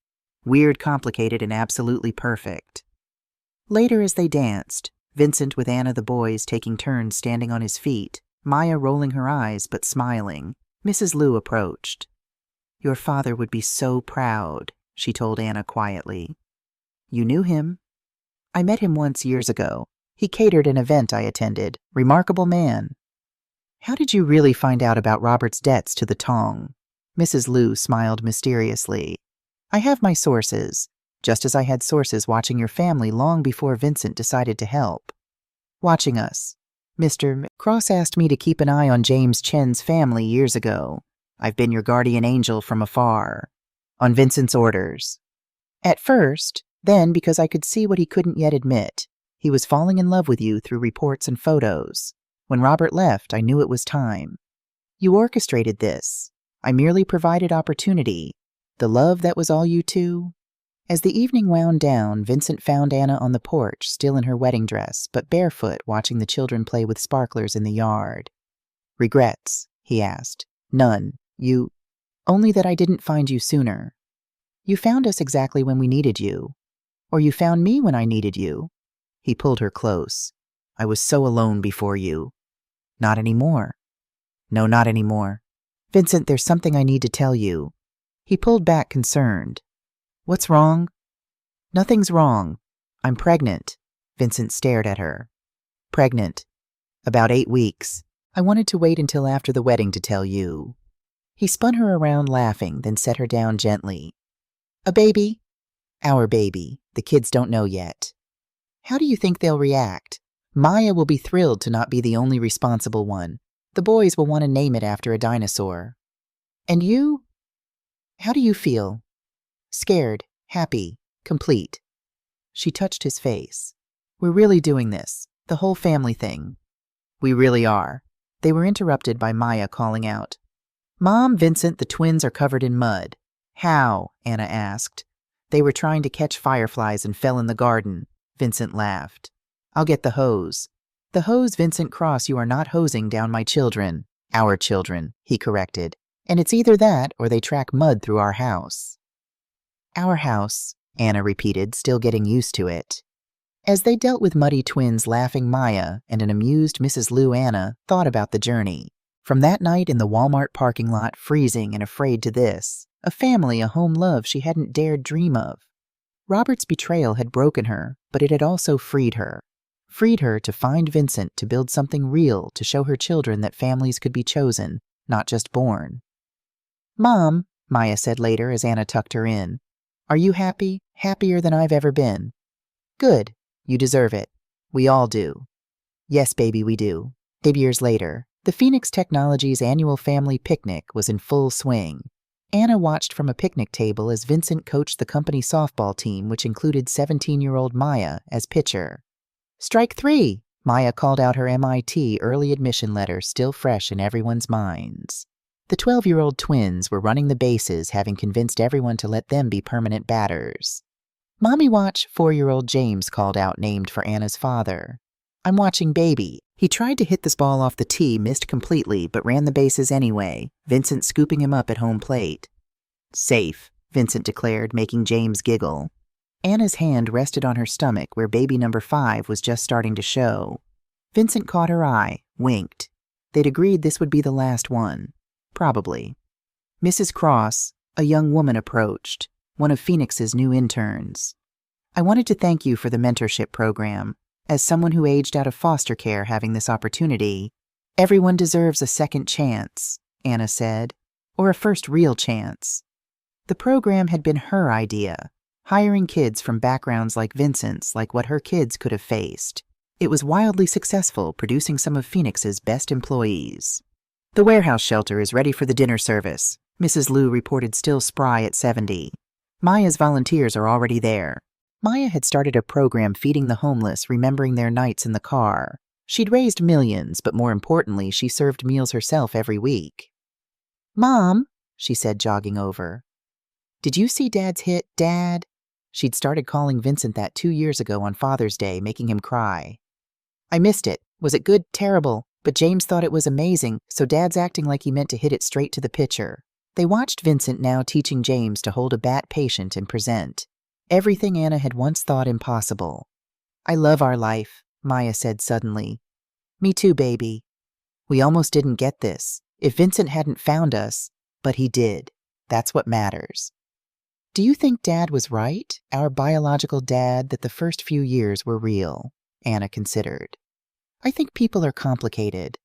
Weird, complicated, and absolutely perfect. Later, as they danced, Vincent with Anna the boys taking turns standing on his feet, Maya rolling her eyes but smiling, Mrs. Lou approached. "Your father would be so proud," she told Anna quietly. "You knew him?" "I met him once years ago. He catered an event I attended. Remarkable man." "How did you really find out about Robert's debts to the Tong?" Mrs. Lou smiled mysteriously. "I have my sources, just as I had sources watching your family long before Vincent decided to help. Watching us. Mr. Cross asked me to keep an eye on James Chen's family years ago. I've been your guardian angel from afar. On Vincent's orders. At first, then because I could see what he couldn't yet admit. He was falling in love with you through reports and photos. When Robert left, I knew it was time. You orchestrated this. I merely provided opportunity. The love that was all you two." As the evening wound down, Vincent found Anna on the porch, still in her wedding dress, but barefoot, watching the children play with sparklers in the yard. "Regrets?" he asked. "None. Only that I didn't find you sooner. You found us exactly when we needed you. Or you found me when I needed you." He pulled her close. "I was so alone before you." "Not anymore." "No, not anymore. Vincent, there's something I need to tell you." He pulled back, concerned. "What's wrong?" "Nothing's wrong. I'm pregnant." Vincent stared at her. "Pregnant. About 8 weeks. I wanted to wait until after the wedding to tell you." He spun her around laughing, then set her down gently. "A baby?" "Our baby. The kids don't know yet." "How do you think they'll react?" "Maya will be thrilled to not be the only responsible one. The boys will want to name it after a dinosaur." "And you? How do you feel?" "Scared, happy, complete." She touched his face. "We're really doing this, the whole family thing." "We really are." They were interrupted by Maya calling out, "Mom, Vincent, the twins are covered in mud." "How?" Anna asked. "They were trying to catch fireflies and fell in the garden." Vincent laughed. "I'll get the hose." "The hose, Vincent Cross, you are not hosing down my children." "Our children," he corrected. "And it's either that or they track mud through our house." "Our house," Anna repeated, still getting used to it. As they dealt with muddy twins, laughing Maya and an amused Mrs. Lou, Anna thought about the journey. From that night in the Walmart parking lot, freezing and afraid, to this, a family, a home love she hadn't dared dream of. Robert's betrayal had broken her, but it had also freed her. Freed her to find Vincent, to build something real, to show her children that families could be chosen, not just born. "Mom," Maya said later as Anna tucked her in, "are you happy? Happier than I've ever been." "Good. You deserve it. We all do." "Yes, baby, we do." 8 years later, the Phoenix Technologies annual family picnic was in full swing. Anna watched from a picnic table as Vincent coached the company softball team, which included 17-year-old Maya as pitcher. "Strike 3, Maya called out, her MIT early admission letter still fresh in everyone's minds. The 12-year-old twins were running the bases, having convinced everyone to let them be permanent batters. "Mommy watch," 4-year-old James called out, named for Anna's father. "I'm watching baby." He tried to hit this ball off the tee, missed completely, but ran the bases anyway, Vincent scooping him up at home plate. "Safe," Vincent declared, making James giggle. Anna's hand rested on her stomach where baby number 5 was just starting to show. Vincent caught her eye, winked. They'd agreed this would be the last one. Probably. Mrs. Cross, a young woman, approached, one of Phoenix's new interns. "I wanted to thank you for the mentorship program. As someone who aged out of foster care having this opportunity, everyone deserves a second chance," Anna said, "or a first real chance." The program had been her idea, hiring kids from backgrounds like Vincent's, like what her kids could have faced. It was wildly successful, producing some of Phoenix's best employees. "The warehouse shelter is ready for the dinner service," Mrs. Lou reported, still spry at 70. "Maya's volunteers are already there." Maya had started a program feeding the homeless, remembering their nights in the car. She'd raised millions, but more importantly, she served meals herself every week. "Mom," she said, jogging over. "Did you see Dad's hit, Dad?" She'd started calling Vincent that 2 years ago on Father's Day, making him cry. I missed it. Was it good? Terrible. But James thought it was amazing, so Dad's acting like he meant to hit it straight to the pitcher. They watched Vincent now teaching James to hold a bat patient and present. Everything Anna had once thought impossible. I love our life, Maya said suddenly. Me too, baby. We almost didn't get this. If Vincent hadn't found us, but he did. That's what matters. Do you think Dad was right, our biological dad, that the first few years were real? Anna considered. I think people are complicated.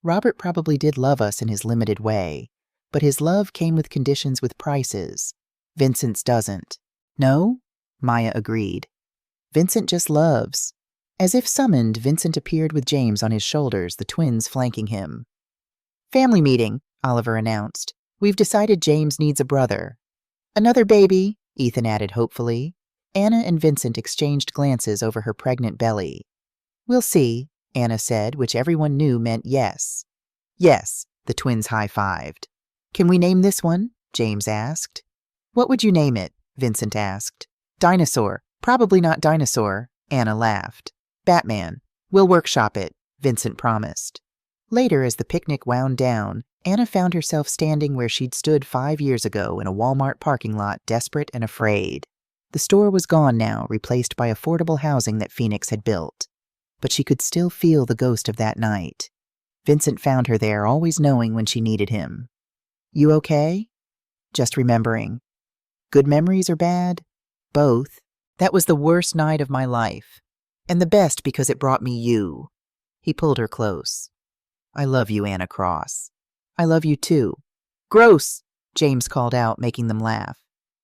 Robert probably did love us in his limited way, but his love came with conditions with prices. Vincent's doesn't. No? Maya agreed. Vincent just loves. As if summoned, Vincent appeared with James on his shoulders, the twins flanking him. Family meeting, Oliver announced. We've decided James needs a brother. Another baby, Ethan added hopefully. Anna and Vincent exchanged glances over her pregnant belly. We'll see, Anna said, which everyone knew meant yes. Yes, the twins high-fived. Can we name this one? James asked. What would you name it? Vincent asked. Dinosaur. Probably not dinosaur, Anna laughed. Batman. We'll workshop it, Vincent promised. Later, as the picnic wound down, Anna found herself standing where she'd stood 5 years ago in a Walmart parking lot, desperate and afraid. The store was gone now, replaced by affordable housing that Phoenix had built. But she could still feel the ghost of that night. Vincent found her there, always knowing when she needed him. You okay? Just remembering. Good memories or bad? Both. That was the worst night of my life. And the best because it brought me you. He pulled her close. I love you, Anna Cross. I love you too. Gross, James called out, making them laugh.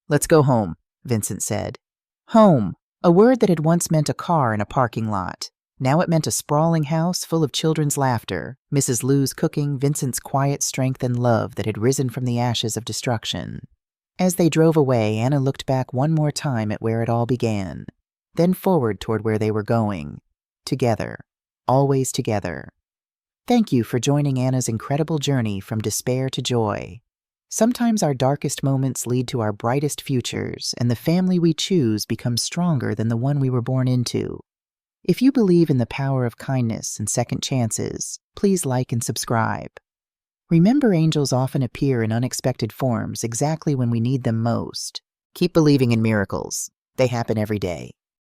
Let's go home, Vincent said. Home, a word that had once meant a car in a parking lot. Now it meant a sprawling house full of children's laughter, Mrs. Lou's cooking, Vincent's quiet strength and love that had risen from the ashes of destruction. As they drove away, Anna looked back one more time at where it all began, then forward toward where they were going. Together. Always together. Thank you for joining Anna's incredible journey from despair to joy. Sometimes our darkest moments lead to our brightest futures, and the family we choose becomes stronger than the one we were born into. If you believe in the power of kindness and second chances, please like and subscribe. Remember, angels often appear in unexpected forms exactly when we need them most. Keep believing in miracles. They happen every day.